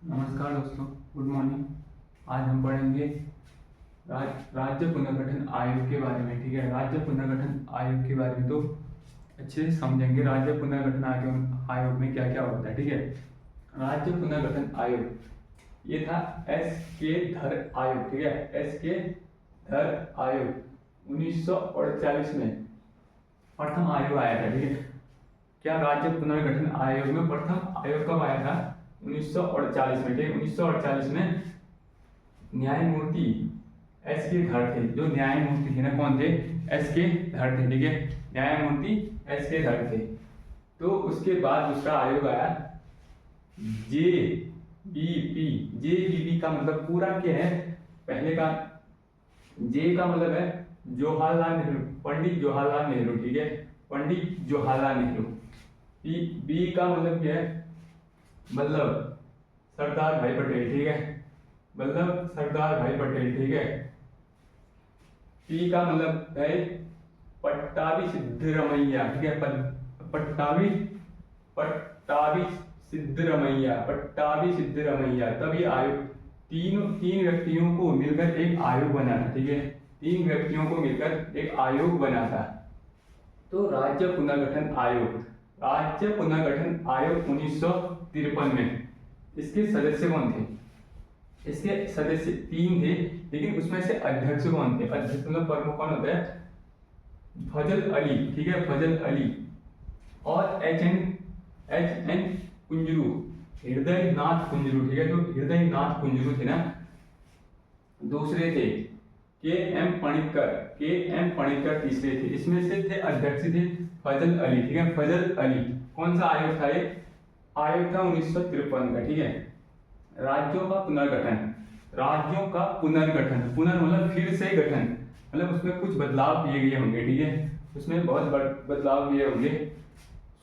नमस्कार दोस्तों, good morning. आज हम पढ़ेंगे राज्य पुनर्गठन आयोग के बारे में। ठीक है, राज्य पुनर्गठन आयोग के बारे में तो अच्छे से समझेंगे। राज्य पुनर्गठन आयोग में क्या क्या होता है। ठीक है, राज्य पुनर्गठन आयोग ये था एस के धर आयोग। ठीक है, एस के धर आयोग 1948 में प्रथम आयोग आया था। ठीक है, क्या राज्य पुनर्गठन आयोग में प्रथम आयोग कब आया था? 1948 में। ठीक, 1948 में न्यायमूर्ति एस के धर थे। जो न्यायमूर्ति थे ना, कौन थे? एस के धर थे। ठीक है, न्यायमूर्ति एस के धर थे। तो उसके बाद दूसरा आयोग आया J B P. J B P का मतलब पूरा क्या है? पहले का जे का मतलब है जवाहरलाल नेहरू, पंडित जवाहरलाल नेहरू। ठीक है, पंडित जवाहरलाल नेहरू। बी का मतलब क्या है? वल्लभ सरदार भाई पटेल। ठीक है, वल्लभ सरदार भाई पटेल। ठीक है, पी का मतलब है पट्टाभी सिद्धरमैया। ठीक है, पट्टाभी पट्टाभी सिद्धरमैया, पट्टाभी सिद्धरमैया। तभी आयोग तीन व्यक्तियों को मिलकर एक आयोग बना था। ठीक है, तीन व्यक्तियों को मिलकर एक आयोग बना था। तो राज्य पुनर्गठन आयोग, राज्य पुनर्गठन आयोग 1953 में। इसके सदस्य कौन थे? इसके सदस्य 3 थे, लेकिन उसमें से अध्यक्ष कौन थे? अध्यक्ष मतलब प्रमुख कौन होता है? फजल अली। ठीक है, फजल अली और एच एन कुंजरू, हृदय नाथ कुंजरू। ठीक है, जो हृदय नाथ कुंजरू थे ना, दूसरे थे के एम पणिक्कर तीसरे थे। इसमें से थे अध्यक्ष थे फजल अली। ठीक है, फजल अली। कौन सा आयोग था ये? आयोग था 1953 का। ठीक है, राज्यों का पुनर्गठन, राज्यों का पुनर्गठन, पुनर् मतलब फिर से गठन, मतलब उसमें कुछ बदलाव किए गए होंगे। ठीक है, उसमें बहुत बदलाव किए होंगे।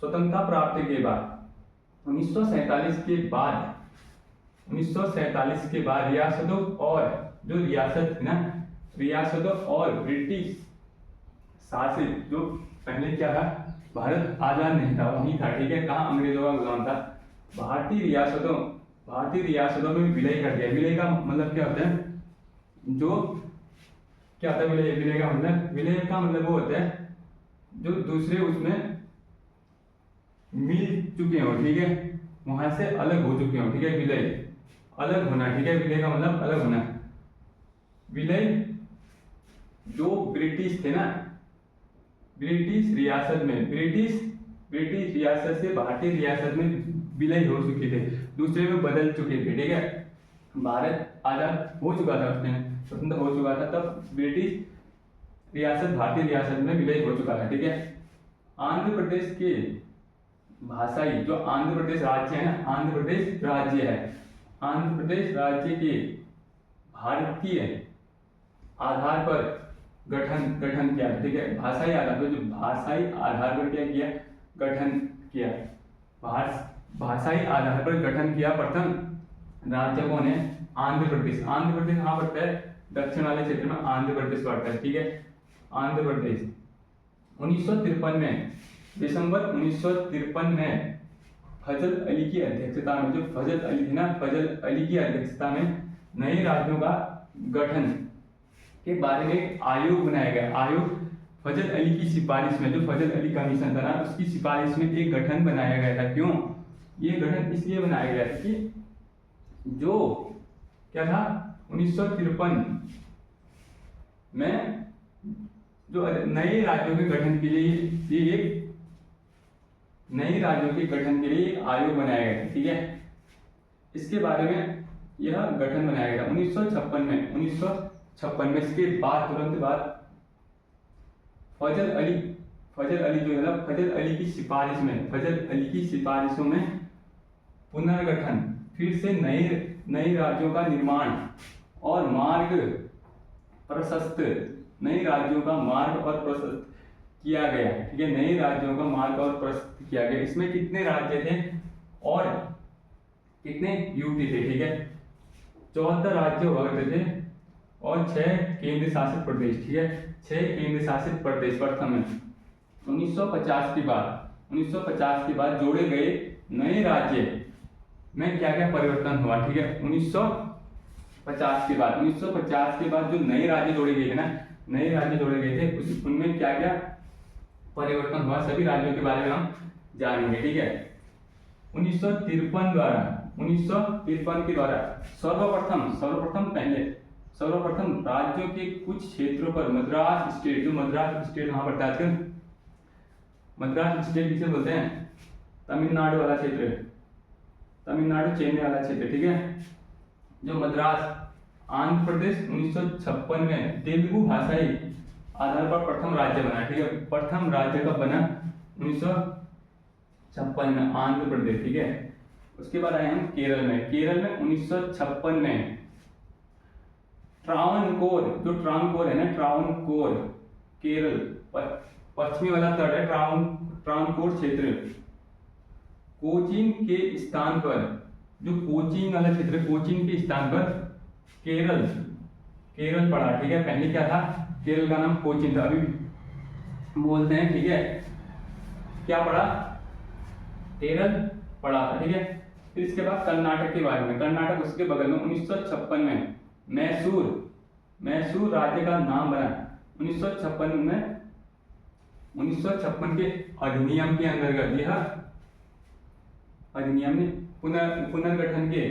स्वतंत्रता प्राप्ति के बाद 1947 के बाद, 1947 के बाद रियासतों और जो रियासत थी ना, रियासतों और ब्रिटिश शासित, जो पहले क्या था, भारत आजाद नहीं था, वहीं था। ठीक है, कहाँ? अंग्रेजों का गुलाम था। भारतीय रियासतों में विलय कर दिया। विलय का मतलब क्या होता है? जो क्या होता है विलय? विलय का मतलब वो होता है जो दूसरे उसमें मिल चुके हो। ठीक है, वहां से अलग हो चुके हो। ठीक है, विलय अलग होना। ठीक है, विलय का मतलब अलग होना। विलय जो ब्रिटिश थे ना, ब्रिटिश रियासत में, ब्रिटिश रियासत से भारतीय रियासत में विलय हो चुके थे, दूसरे में बदल चुके थे। ठीक है, भारत आजाद हो चुका था, उसमें स्वतंत्र हो चुका था, तब ब्रिटिश रियासत भारतीय रियासत में विलय हो चुका था। ठीक है, आंध्र प्रदेश के भाषाई, जो आंध्र प्रदेश राज्य है ना, आंध्र प्रदेश राज्य है, आंध्र प्रदेश राज्य के भारतीय आधार पर गठन किया। ठीक है, भाषाई आधार पर, जो भाषाई आधार पर क्या किया? गठन किया। भाषाई आधार पर गठन किया। प्रथम राज्य कौन है? आंध्र प्रदेश। आंध्र प्रदेश कहाँ पड़ता है? दक्षिण वाले क्षेत्र में आंध्र प्रदेश पड़ता है। ठीक है, आंध्र प्रदेश 1953 में, दिसंबर 1953 में फजल अली की अध्यक्षता में, जो फजल अली थे ना, फजल अली की अध्यक्षता में नए राज्यों का गठन के बारे में आयोग बनाया गया। आयोग फजल अली की सिफारिश में, जो फजल अली कमीशन था ना, उसकी सिफारिश में एक गठन बनाया गया था। क्यों ये गठन इसलिए बनाया गया था कि जो क्या था, 1953 में जो नए राज्यों के गठन के लिए ये एक नए राज्यों के गठन के लिए एक आयोग बनाया गया था। ठीक है, इसके बारे में यह गठन बनाया गया था 1956 में। 1956 में इसके बाद तुरंत बाद फजल अली जो है ना, फजल अली की सिफारिश में, फजल अली की सिफारिशों में पुनर्गठन, फिर से नए राज्यों का निर्माण और मार्ग प्रशस्त, नए राज्यों का मार्ग और प्रशस्त किया गया। ठीक है, नए राज्यों का मार्ग और प्रशस्त किया गया। इसमें कितने राज्य थे और कितने यूटी थे? ठीक है, 14 राज्य हुआ करते थे और 6 केंद्र शासित प्रदेश। ठीक है, 6 केंद्र शासित प्रदेश प्रथम में 1950 के बाद जोड़े गए नए राज्य में क्या क्या परिवर्तन हुआ, ठीक है। 1950 के बाद, 1950 के बाद जो नए राज्य जोड़े गए थे ना, नए राज्य जोड़े गए थे उनमें क्या क्या परिवर्तन हुआ, सभी राज्यों के बारे में हम जानेंगे, ठीक है। 1953 के द्वारा सर्वप्रथम राज्यों के कुछ क्षेत्रों पर मद्रास स्टेट, जो मद्रास स्टेट वहां पड़ता है आजकल, मद्रास स्टेट किसे बोलते हैं, तमिलनाडु वाला क्षेत्र, तमिलनाडु चेन्नई वाला क्षेत्र, ठीक है। जो मद्रास आंध्र प्रदेश 1956 में तेलुगु भाषाई आधार पर प्रथम राज्य बना, ठीक है। प्रथम राज्य कब बना, 1956 में आंध्र प्रदेश, ठीक है। उसके बाद आए हम केरल में 1956 में ट्रावनकोर, जो ट्रावनकोर है ना, ट्रावनकोर केरल पश्चिमी वाला तट है, ट्रावनकोर क्षेत्र, कोचीन के स्थान पर, जो कोचीन वाला क्षेत्र, कोचीन के स्थान पर केरल पड़ा, ठीक है। पहले क्या था, केरल का नाम कोचीन था, अभी बोलते हैं, ठीक है। क्या पड़ा, केरल पड़ा था, ठीक है। फिर इसके बाद कर्नाटक के बारे में, कर्नाटक उसके बगल में 1956 में मैसूर राज्य का नाम बना। 1956 के अधिनियम के अंतर्गत, यह अधिनियम ने पुनर्गठन के,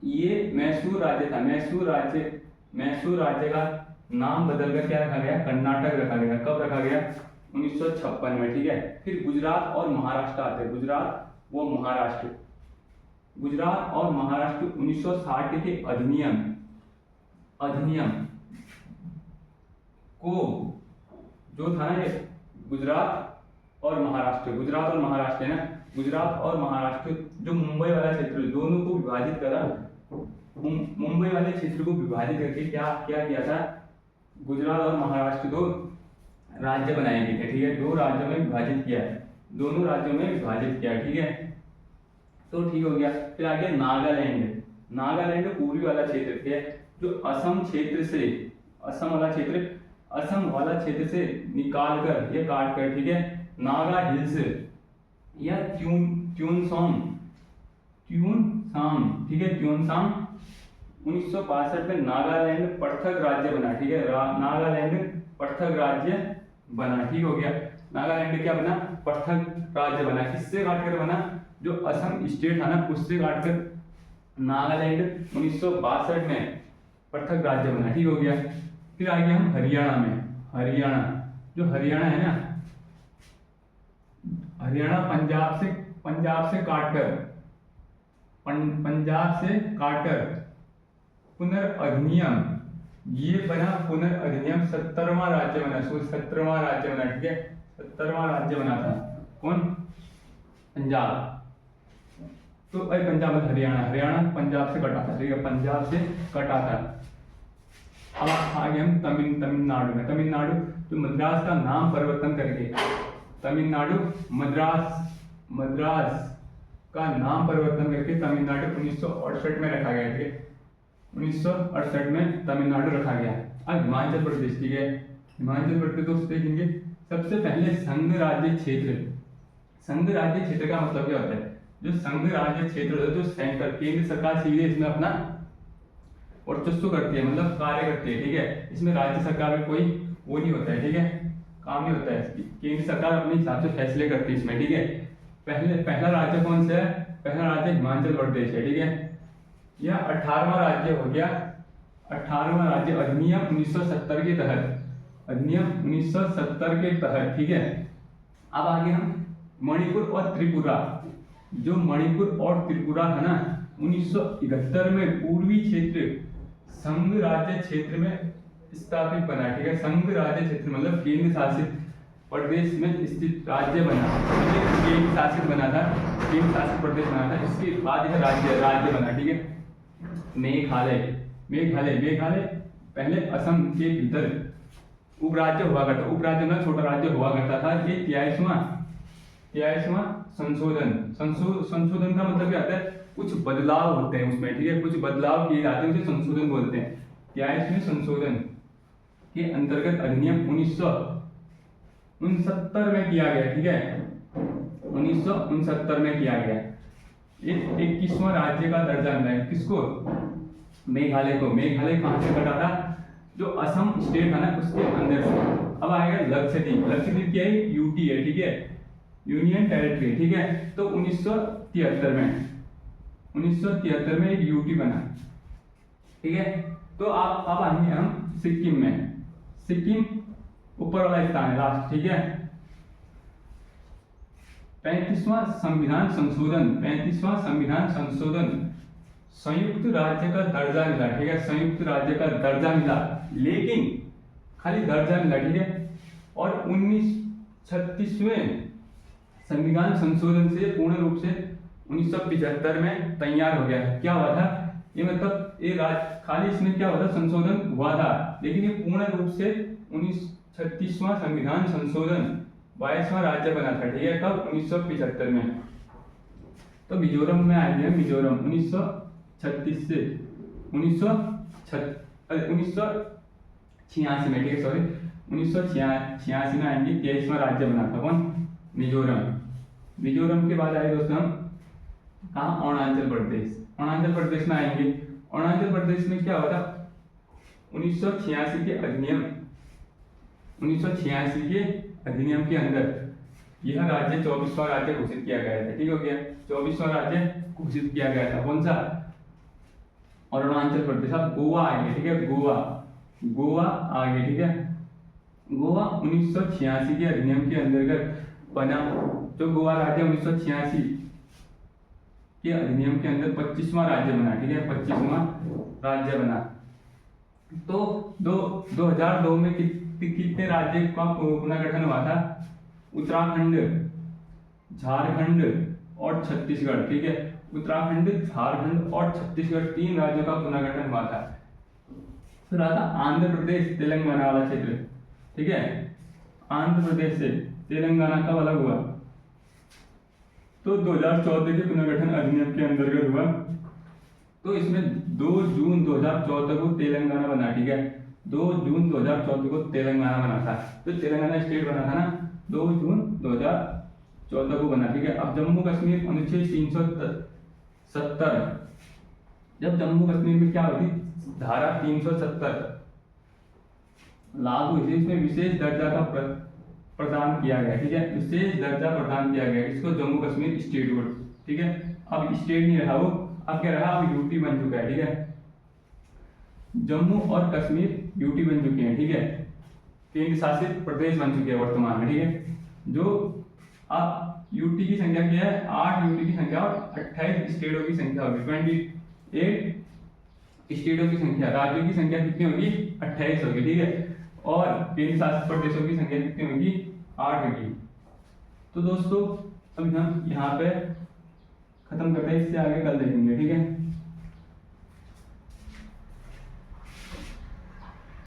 ये मैसूर राज्य था, मैसूर राज्य का नाम बदलकर क्या रखा गया, कर्नाटक रखा गया। कब रखा गया, 1956 में, ठीक है। फिर गुजरात और महाराष्ट्र आते हैं, गुजरात और महाराष्ट्र 1960 के अधिनियम को, जो था ना ये गुजरात और महाराष्ट्र है ना, गुजरात और महाराष्ट्र जो मुंबई वाला क्षेत्र, दोनों को विभाजित करा। मुंबई वाले क्षेत्र को विभाजित करके क्या किया था, गुजरात और महाराष्ट्र दो राज्य बनाए गए थे, ठीक है। दो राज्यों में विभाजित किया, दोनों राज्यों में विभाजित किया, ठीक है। तो ठीक हो गया। फिर आ गया नागालैंड पूर्वी वाला क्षेत्र, ठीक है, जो असम वाला क्षेत्र से निकाल कर ये काट कर, ठीक है, नागा हिल्स या ट्यूनसांग, ठीक है, ट्यूनसांग 1962 में नागालैंड पृथक राज्य बना, ठीक है। नागालैंड पृथक राज्य बना, ठीक हो गया। नागालैंड क्या बना, पृथक राज्य बना। किससे काटकर बना, जो असम स्टेट था ना, उससे काटकर नागालैंड 1962 में पृथक राज्य बना, ठीक हो गया। फिर आगे हम हरियाणा, जो हरियाणा है ना, हरियाणा पंजाब से काटकर पुनर्अधिनियम, ये बना पुनर्अधिनियम, 17वां राज्य बना, ठीक है। 17वां राज्य बना था कौन, पंजाब। तो पंजाब में हरियाणा पंजाब से कटा था, ठीक है, पंजाब से कटा था। अब आगे हम तमिलनाडु जो मद्रास का नाम परिवर्तन करके, तमिलनाडु मद्रास का नाम परिवर्तन करके तमिलनाडु 1968 में रखा गया, ठीक है। 1968 में तमिलनाडु रखा गया। अब हिमाचल प्रदेश, ठीक है, हिमाचल प्रदेश दोस्त देखेंगे। सबसे पहले संघ राज्य क्षेत्र का मतलब क्या होता है, जो संघ राज्य क्षेत्र होता है, जो सेंटर केंद्र सरकार सीधे इसमें अपना वर्चस्व करती है, मतलब कार्य करती है, ठीक है। इसमें राज्य सरकार में कोई वो नहीं होता है, ठीक है, काम नहीं होता है। केंद्र सरकार अपने हिसाब से फैसले करती है इसमें, ठीक है। पहला राज्य कौन सा है, पहला राज्य हिमाचल प्रदेश है, ठीक है। यह 18वां राज्य हो गया, 18वां राज्य अधिनियम 1970 के तहत, ठीक है। अब आगे हम मणिपुर और त्रिपुरा, जो मणिपुर और त्रिपुरा था ना, 1971 में पूर्वी क्षेत्र संघ राज्य क्षेत्र में स्थापित बना, ठीक है। संघ राज्य क्षेत्र मतलब केंद्र शासित प्रदेश में स्थित राज्य बना, केंद्र शासित प्रदेश बना था। इसके बाद यह राज्य बना, ठीक है। मेघालय पहले असम के भीतर उपराज्य हुआ करता, उपराज्य में छोटा राज्य हुआ करता था। ये 23वां संशोधन का मतलब क्या होता है, कुछ बदलाव होते हैं उसमें, ठीक है, कुछ बदलाव किए जाते हैं, उसे संशोधन बोलते हैं। 23वें संशोधन के अंतर्गत अधिनियम 1969 में किया गया, ठीक है, 1969 में किया गया। एक 21वां राज्य का दर्जा मिला है। किसको? मेघालय को। मेघालय कहाँ से कटा था? जो असम स्टेट था ना उसके अंदर से। अब आएगा लक्षद्वीप। लक्षद्वीप क्या है? यूटी है, ठीक है, यूनियन टेरिटरी, ठीक है। तो 1973 में एक यूटी बना, ठीक है। तो आप अब आएंगे हम सिक्किम में। सिक्किम ऊपर वाला स्थान है, लास्ट, ठीक है। 35वां संविधान संशोधन, 35वां संविधान संशोधन, संयुक्त राज्य का दर्जा मिला, ठीक है, संयुक्त राज्य का दर्जा मिला, लेकिन खाली दर्जा मिला, ठीक है। और 1936वें संविधान संशोधन से पूर्ण रूप से 1975 में तैयार हो गया था। क्या हुआ था ये? मतलब ये खाली इसमें क्या हुआ था? संशोधन हुआ था, लेकिन ये पूर्ण रूप से 1936वां संविधान संशोधन 22वां राज्य बना था, ठीक है। कब? 1975 में। तो मिजोरम में आएंगे। मिजोरम 1936 से 1986 में, ठीक है, सॉरी 1986 में आएंगे। 23वां राज्य बना था कौन? मिजोरम। मिजोरम के बाद आए दोस्तों हम कहाँ? अरुणाचल प्रदेश। अरुणाचल प्रदेश में आएंगे। अरुणाचल प्रदेश में क्या हुआ था? 1986 के अधिनियम, 1986 के अधिनियम के अंदर यह राज्य 24वां राज्य घोषित किया गया था, ठीक हो गया। 24वां राज्य घोषित किया गया था। कौन सा? अरुणाचल प्रदेश। अब गोवा आएंगे, ठीक है, गोवा आगे, ठीक है। गोवा 1986 के अधिनियम के अंतर्गत बना। जो गोवा राज्य 1986 के अधिनियम के अंदर 25वां राज्य बना, ठीक है, 25वां राज्य बना। तो 2002 में कितने राज्य का पुनर्गठन हुआ था? उत्तराखंड, झारखंड और छत्तीसगढ़, ठीक है। उत्तराखंड, झारखंड और छत्तीसगढ़ 3 राज्यों का पुनर्गठन हुआ था। फिर आता आंध्र प्रदेश, तेलंगाना वाला क्षेत्र, ठीक है। आंध्र प्रदेश से तेलंगाना कब अलग हुआ? तो 2014 के पुनर्गठन अधिनियम के अंतर्गत हुआ। तो इसमें 2 जून 2014 को तेलंगाना बना, ठीक है। 2 जून 2014 को तेलंगाना बना था। तो तेलंगाना स्टेट बना था ना, 2 जून 2014 को बना, ठीक है। अब जम्मू कश्मीर अनुच्छेद 370, जब जम्मू कश्मीर में क्या होती? धारा 370 लागू हुई, इसमें विशेष दर्जा का प्रदान किया गया, ठीक है, विशेष दर्जा प्रदान किया गया। इसको जम्मू कश्मीर स्टेट बोर्ड, ठीक है। अब स्टेट नहीं रहा वो, अब क्या रहा? अब यूटी बन चुका है, ठीक है। जम्मू और कश्मीर यूटी बन चुके हैं, ठीक है, केंद्र शासित प्रदेश बन चुके हैं वर्तमान में, ठीक है। जो अब यूटी की संख्या क्या है? 8 यूटी की संख्या और 28 स्टेटों की संख्या होगी। 28 स्टेटों की संख्या, राज्यों की संख्या कितनी होगी? 28 होगी, ठीक है। और केंद्र शासित प्रदेशों की संख्या कितनी होगी? 8 होगी। तो दोस्तों अभी हम यहाँ पे खत्म करते हैं, इससे आगे कल देखेंगे, ठीक है।